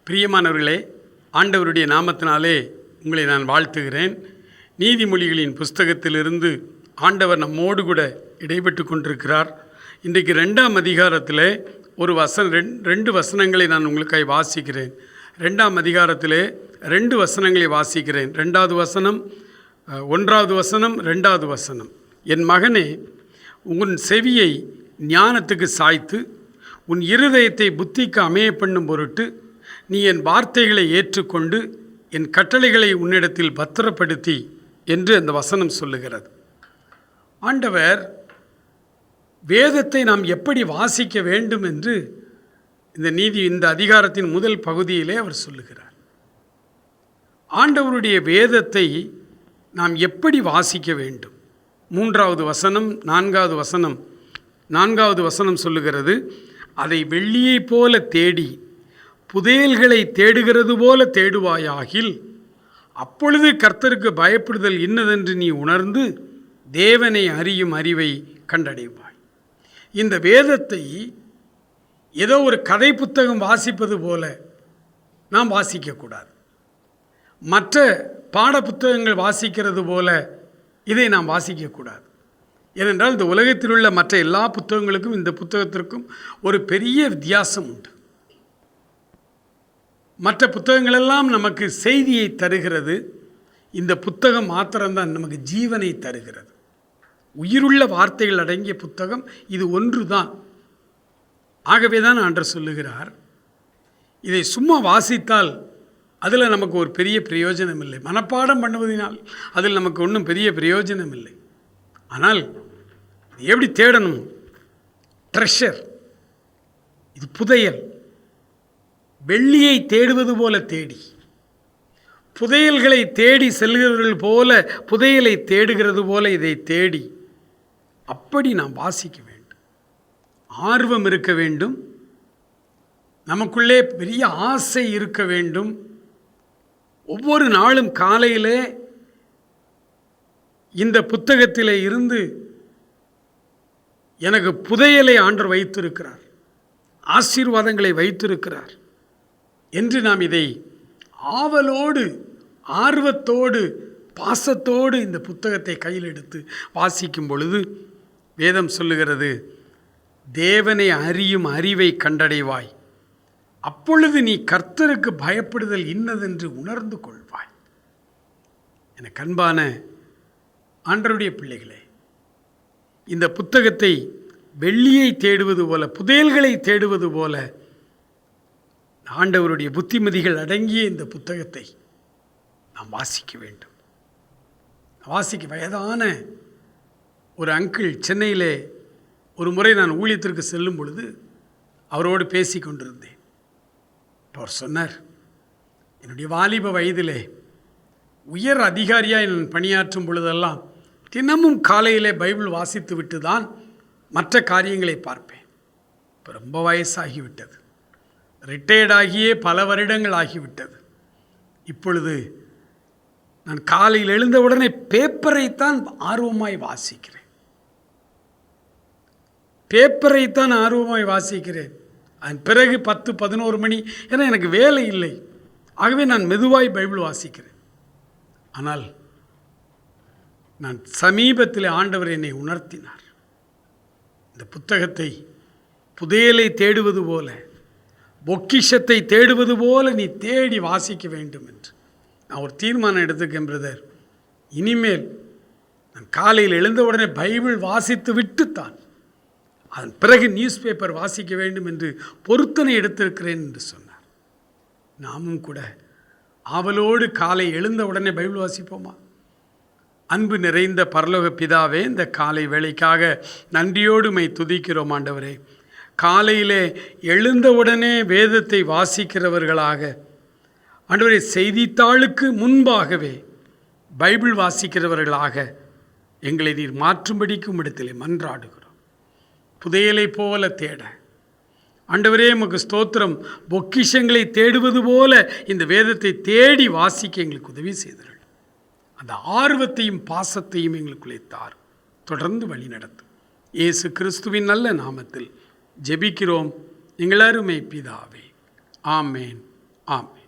பிரியமானவர்களே, ஆண்டவருடைய நாமத்தினாலே உங்களை நான் வாழ்த்துகிறேன். நீதிமொழிகளின் புஸ்தகத்திலிருந்து ஆண்டவர் நம்மோடு கூட இடைபெற்று கொண்டிருக்கிறார். இன்றைக்கு 2ஆம் அதிகாரத்தில் ரெண்டு வசனங்களை நான் உங்களுக்காக வாசிக்கிறேன். 2ஆம் அதிகாரத்தில் 2 வசனங்களை வாசிக்கிறேன். 2வது வசனம், 1வது வசனம், 2வது வசனம். என் மகனே, உன் செவியை ஞானத்துக்கு சாய்த்து உன் இருதயத்தை புத்திக்கு அமைய பண்ணும் பொருட்டு நீ என் வார்த்தைகளை ஏற்றுக்கொண்டு என் கட்டளைகளை உன்னிடத்தில் பத்திரப்படுத்தி என்று அந்த வசனம் சொல்லுகிறது. ஆண்டவர் வேதத்தை நாம் எப்படி வாசிக்க வேண்டும் என்று இந்த அதிகாரத்தின் முதல் பகுதியிலே அவர் சொல்லுகிறார். ஆண்டவருடைய வேதத்தை நாம் எப்படி வாசிக்க வேண்டும்? 3வது வசனம், 4வது வசனம் சொல்லுகிறது, அதை வெள்ளியைப் போல தேடி புதையல்களை தேடுகிறது போல தேடுவாயாகில் அப்பொழுது கர்த்தருக்கு பயப்படுதல் இன்னதென்று நீ உணர்ந்து தேவனை அறியும் அறிவை கண்டடைவாய். இந்த வேதத்தை ஏதோ ஒரு கதை புத்தகம் வாசிப்பது போல நாம் வாசிக்கக்கூடாது. மற்ற பாட புத்தகங்கள் வாசிக்கிறது போல இதை நாம் வாசிக்கக்கூடாது. ஏனென்றால் இந்த உலகத்தில் உள்ள மற்ற எல்லா புத்தகங்களுக்கும் இந்த புத்தகத்திற்கும் ஒரு பெரிய வித்தியாசம் உண்டு. மற்ற புத்தகங்களெல்லாம் நமக்கு செய்தியை தருகிறது. இந்த புத்தகம் மாத்திரம்தான் நமக்கு ஜீவனை தருகிறது. உயிருள்ள வார்த்தைகள் அடங்கிய புத்தகம் இது ஒன்று தான். ஆகவே தான் ஆண்டவர் சொல்லுகிறார், இதை சும்மா வாசித்தால் அதில் நமக்கு ஒரு பெரிய பிரயோஜனம் இல்லை. மனப்பாடம் பண்ணுவதனால் அதில் நமக்கு ஒன்றும் பெரிய பிரயோஜனம் இல்லை. ஆனால் எப்படி தேடணும்? ட்ரெஷர், இது புதையல். வெள்ளியை தேடுவது போல தேடி, புதையல்களை தேடி செல்கிறவர்கள் போல புதையலை தேடுகிறது போல இதை தேடி அப்படி நாம் வாசிக்க வேண்டும். ஆர்வம் இருக்க வேண்டும், நமக்குள்ளே பெரிய ஆசை இருக்க வேண்டும். ஒவ்வொரு நாளும் காலையிலே இந்த புத்தகத்திலே இருந்து எனக்கு புதையலை ஆண்டவர் வைத்திருக்கிறார், ஆசீர்வாதங்களை வைத்திருக்கிறார் என்று நாம் இதை ஆவலோடு, ஆர்வத்தோடு, பாசத்தோடு இந்த புத்தகத்தை கையில் எடுத்து வாசிக்கும் பொழுது வேதம் சொல்லுகிறது, தேவனை அறியும் அறிவை கண்டடைவாய். அப்பொழுது நீ கர்த்தருக்கு பயப்படுதல் இன்னதென்று உணர்ந்து கொள்வாய். எனக்கு அன்பான ஆண்டவருடைய பிள்ளைகளே, இந்த புத்தகத்தை வெள்ளியை தேடுவது போல, புதையல்களை தேடுவது போல ஆண்டவருடைய புத்திமதிகள் அடங்கிய இந்த புத்தகத்தை நாம் வாசிக்க வேண்டும். வயதான ஒரு அங்கிள் சென்னையிலே ஒரு முறை நான் ஊழியத்திற்கு செல்லும் பொழுது அவரோடு பேசி கொண்டிருந்தேன். அவர் சொன்னார், என்னுடைய வாலிப வயதிலே உயர் அதிகாரியாக நான் பணியாற்றும் பொழுதெல்லாம் தினமும் காலையிலே பைபிள் வாசித்து விட்டு தான் மற்ற காரியங்களை பார்ப்பேன். இப்போ ரொம்ப வயசாகிவிட்டது, ரிட்டையர்டாகியே பல வருடங்கள் ஆகிவிட்டது. இப்பொழுது நான் காலையில் எழுந்தவுடனே பேப்பரைத்தான் ஆர்வமாய் வாசிக்கிறேன். அதன் பிறகு 10-11 மணி, ஏன்னா எனக்கு வேலை இல்லை. ஆகவே நான் மெதுவாய் பைபிள் வாசிக்கிறேன். ஆனால் நான் சமீபத்தில் ஆண்டவர் என்னை உணர்த்தினார், இந்த புத்தகத்தை புதையலை தேடுவது போல, பொக்கிஷத்தை தேடுவது போல நீ தேடி வாசிக்க வேண்டும் என்று நான் ஒரு தீர்மானம் எடுத்துக்கேன். பிரதர், இனிமேல் நான் காலையில் எழுந்தவுடனே பைபிள் வாசித்து விட்டுத்தான் அதன் பிறகு நியூஸ் பேப்பர் வாசிக்க வேண்டும் என்று பொருத்தனை எடுத்திருக்கிறேன் என்று சொன்னார். நாமும் கூட ஆவலோடு காலை எழுந்தவுடனே பைபிள் வாசிப்போமா? அன்பு நிறைந்த பரலோக பிதாவே, இந்த காலை வேளைக்காக நன்றியோடு மை துதிக்கிறோம். ஆண்டவரே, காலையிலே எழுந்தவுடனே வேதத்தை வாசிக்கிறவர்களாக, ஆண்டவரே, செய்தித்தாளுக்கு முன்பாகவே பைபிள் வாசிக்கிறவர்களாக எங்களை நீர் மாற்றும்படிக்கும் இடத்திலே மன்றாடுகிறோம். புதையலை போல தேட, ஆண்டவரே உமக்கு ஸ்தோத்திரம். பொக்கிஷங்களை தேடுவது போல இந்த வேதத்தை தேடி வாசிக்க எங்களுக்கு உதவி செய்தீர்கள். அந்த ஆர்வத்தையும் பாசத்தையும் எங்களுக்குள்ளே தார். தொடர்ந்து வழி நடத்தும். இயேசு கிறிஸ்துவின் நல்ல நாமத்தில் ஜெபிக்கிறோம் எங்கள் அருமை பிதாவே. ஆமேன், ஆமேன்.